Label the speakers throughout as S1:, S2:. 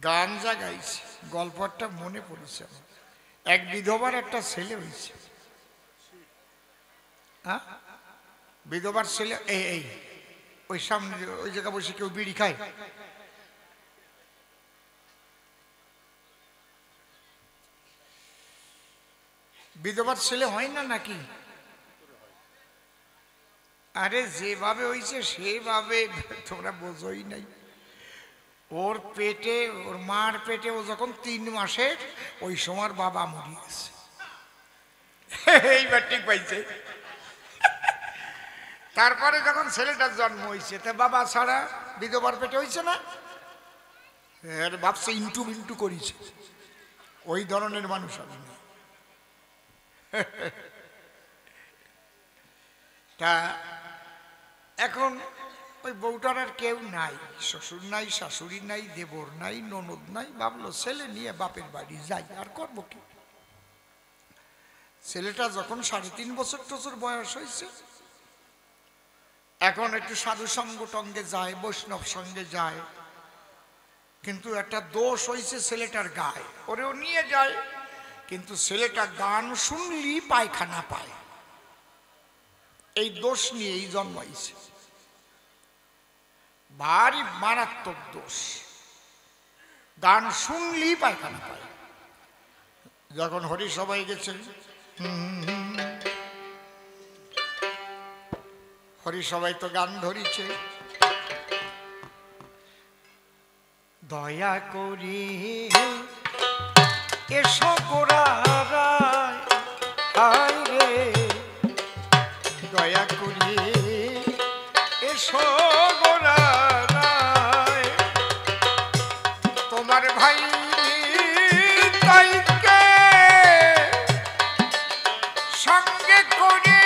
S1: গান যা গাইছে গল্পটা মনে পড়েছে। এক বিধবার একটা ছেলে হয়েছে। হ্যাঁ, বিধবার ছেলে এই এই ওই সামনে ওই জায়গা বসে কেউ বিড়ি খায়? বিধবার ছেলে হয় না নাকি? আরে যেভাবে হয়েছে সেভাবে, তোমরা বোঝোই নাই। ওর পেটে, ওর মার পেটে ও যখন 3 মাসের, ওই সময় বাবা মরে গেছে। এইবার ঠিক পাইছে। তারপরে যখন ছেলেটার জন্ম হয়েছে, তা বাবা ছাড়া বিধবার পেটে হয়েছে না, এর ভাবছে ইন্টু মিন্টু করেছে। ওই ধরনের মানুষ আমি না। তা এখন ওই বউটার আর কেউ নাই, শ্বশুর নাই, শাশুড়ি নাই, দেবর নাই, ননদ নাই। ভাবলো ছেলে নিয়ে বাপের বাড়ি যাই, আর করবো কি। ছেলেটা যখন 3.5 বছর টছর বয়স হয়েছে, এখন একটু সাধু সঙ্গ টঙ্গে যায়, বৈষ্ণব সঙ্গে যায়। কিন্তু একটা দোষ হয়েছে ছেলেটার গায়ে, ওরেও নিয়ে যায়, কিন্তু ছেলেটা গান শুনলি পায়খানা পায়। এই দোষ নিয়েই জন্মাইছে, ভারী মারাত্মক দোষ। গান শুনলি পায়খানা পায়। যখন হরি সবাই গেছে, হরি সবাই তো গান ধরিছে, দয়া করি এসো গোরারায়, হায় রে দয়া করি এসো গোরারায়, তোমার ভাই তাইকে সঙ্গে করে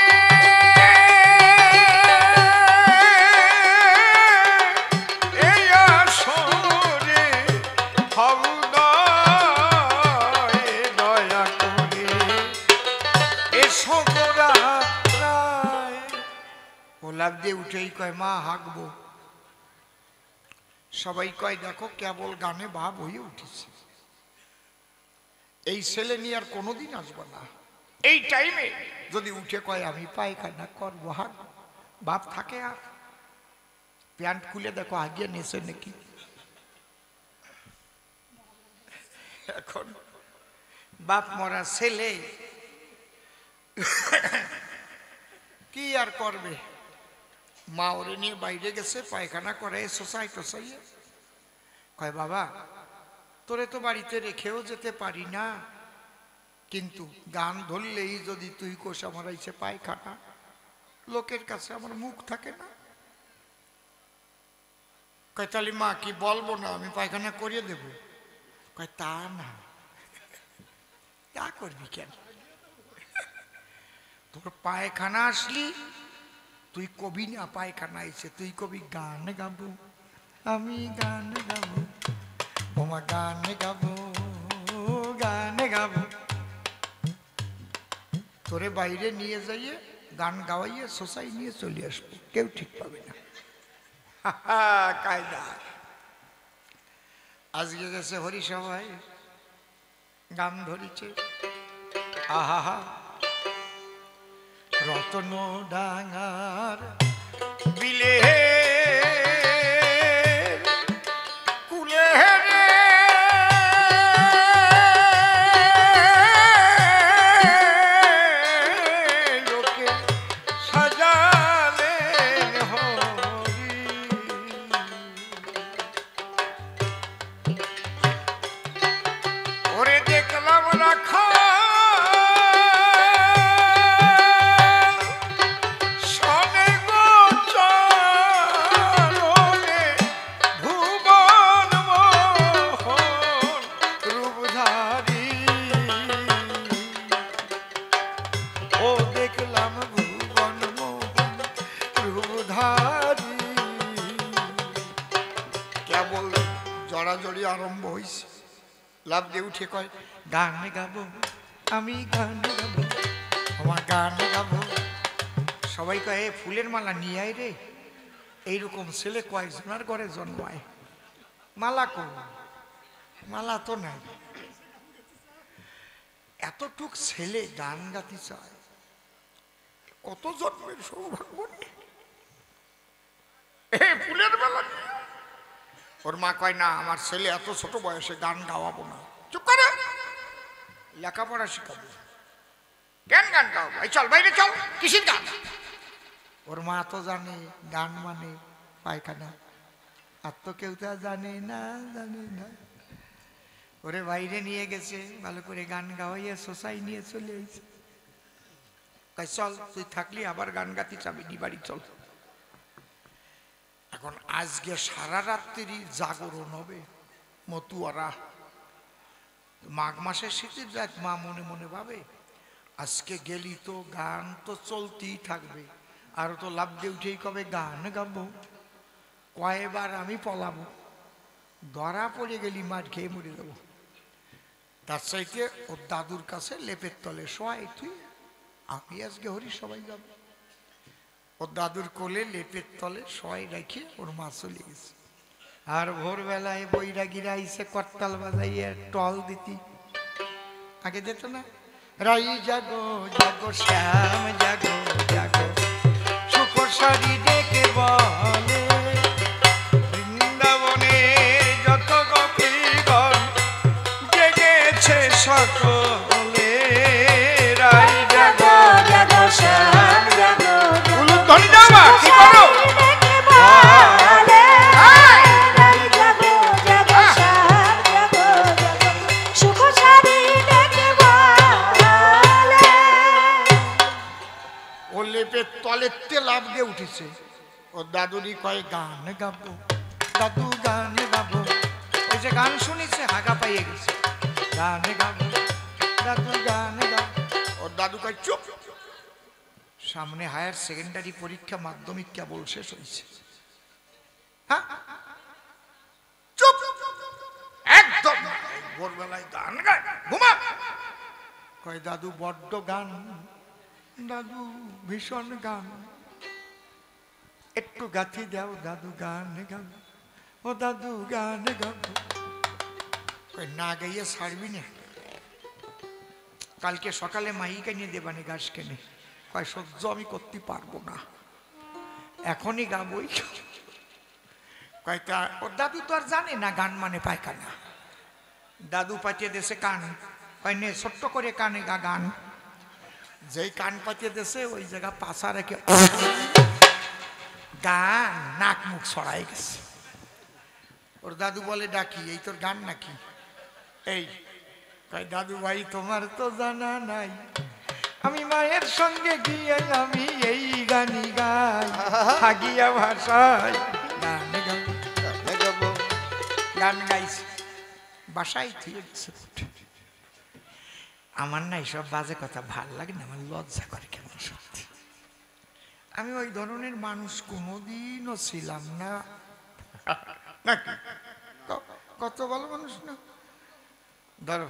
S1: লাভ দিয়ে উঠেই কয় মা হাঁকবো। সবাই কয় দেখো কেবল গানে ভাব হয়ে উঠেছে, এই ছেলে নিয়ে আর কোনোদিন আসবো না। এই টাইমে যদি উঠে কয় আমি পায়খানা করবো, হাঁকবো, বাপ থাকে আর? প্যান্ট খুলে দেখো আগিয়ে নেছে নাকি। এখন বাপ মরা ছেলে কি আর করবে। মা ওরে নিয়ে বাইরে গেছে, পায়খানা করে সোসাই টোসাইয়ে। কয় বাবা তোরে তো বাড়িতে রেখেও যেতে পারি না, কিন্তু গান ধরলেই যদি তুই কোষ আমার আইছে পায়খানা, লোকের কাছে আমার মুখ থাকে না। কয় তাহলে মা কি বলবো না, আমি পায়খানা করিয়ে দেব? কয় তা না, তা করবি কেন? তোর পায়খানা আসলি তুই কবি না পায়খানা আইছে, তুই কবি গান গাবো, আমি গান গাবো, ওমা গান গাবো, গান গাবো। তোরে বাইরে নিয়ে যাইয়ে গান গাওয়াইয়ে সোসাই নিয়ে চলে আসবো, কেউ ঠিক পাবে না। কায়দা। আজকে গেছে হরি সবাই, গান ধরিছে, আহা রতন ডাঙার বিলে কুলে রে, লোকে সাজালে হরি। ওরে দেখলাম রাখা জড়াজড়ি আরম্ভ হয়েছে। লাভ দিয়ে উঠে কয় গান গাবো, আমি গান গাবো, আমার গান গাবো। সবাই কয় ফুলের মালা নিয়ে আয় রে। এইরকম ছেলে কয়েকজনের ঘরে জন্মায়, মালা কো মালা তো নাই, এতটুক ছেলে গান গাতে চায়, কত জন্মের সৌভাগ্য নিয়ে ফুলের বেলা। ওর মা কয় না, আমার ছেলে এত ছোট বয়সে গান গাওয়াবো না। চুপ করে, লেখাপড়া শিখাবো। কেন গান গাও? ভাই চল বাইরে চল, কিসের গান? ওর মা তো জানে গান মানে পায়খানা, আর তো কেউ তো জানে না, জানে না। ওরে বাইরে নিয়ে গেছে, ভালো করে গান গাওয়াইয়া সোসাই নিয়ে চলে এসেছে। চল, তুই থাকলি আবার গান গাতি চাবি নি, বাড়ি চল। এখন আজকে সারা রাত্রি জাগরণ হবে মতুয়ারা। মাঘ মাসের শীতের রাত, মা মনে মনে ভাবে আজকে গেলি তো গান তো চলতেই থাকবে, আর তো লাভ দিয়ে উঠেই কবে গান গাবো, কয়েবার আমি পলাবো, ধরা পড়ে গেলি মাঠ খেয়ে মরে যাবো। তার চাইতে ওর দাদুর কাছে লেপের তলে শোয়াই, তুই আমি আজকে হরি সবাই যাবো। ওর দাদুর কোলে লেপের তলে শোয়াই রেখে ওর মা চলে গেছে। আর ভোরবেলায় বৈরাগীরা আইসে করতাল বাজাইয়ে টল দিতি, আগে যেত না, রাই জাগো জাগো শ্যাম জাগো জাগো, শুকর সারি ডেকে বলে বৃন্দাবনের যত গোপীগণ জেগেছে সকলে, রাই জাগো জাগো শ্যাম জাগো উলুধ্বনি দাও মা, কি করো? তলেতে লাভ দিয়ে উঠেছে। ওর দাদুরি কয় গান গাবো, দাদু গান গাবো। ওই যে গান শুনেছে, হাগা পাইয়ে গেছে, গান গাবো দাদু গান গাবো। ওর দাদু কয় চুপ, সামনে হায়ার সেকেন্ডারি পরীক্ষা, মাধ্যমিক কেবল শেষ হয়েছে, হ্যাঁ চুপ একদম। ভোরবেলায় গান গায়, ঘুমা। কয় দাদু বড্ড গান, দাদু ভীষণ গান, একটু গাথি দাও দাদু গান গাবো, ও দাদু গান গাবো। না গাইয়ে ছাড়বি না, কালকে সকালে মাইকা নিয়ে দেবানি গাছ কেনে। কয় সহ্য আমি করতে পারবো না, এখনই গাবই। কয়টা ওর দাদু তো আর জানে না গান মানে পায়খানা। দাদু পাঠিয়ে দেশে কান, কয় নে ছোট্ট করে কানে গা গান। যেই কান পাতিয়ে দেশে ওই জায়গা পাশা রেখে গান, নাক মুখ ছড়াই গেছে। ওর দাদু বলে ডাকি, এই তোর গান নাকি? এই কয় দাদু ভাই তোমার তো জানা নাই, আমি মায়ের সঙ্গে গিয়ে আমি এই গানই গাই, হাগিয়া ভাষায় গান গাবো। গান গাইছে, বাসায় থিয়ে গেছে। আমার না এইসব বাজে কথা ভাল লাগে না, আমার লজ্জা করে কেমন সত্যি। আমি ওই ধরনের মানুষ কোনোদিনও ছিলাম না, নাকি? কত ভালো মানুষ না, ধরো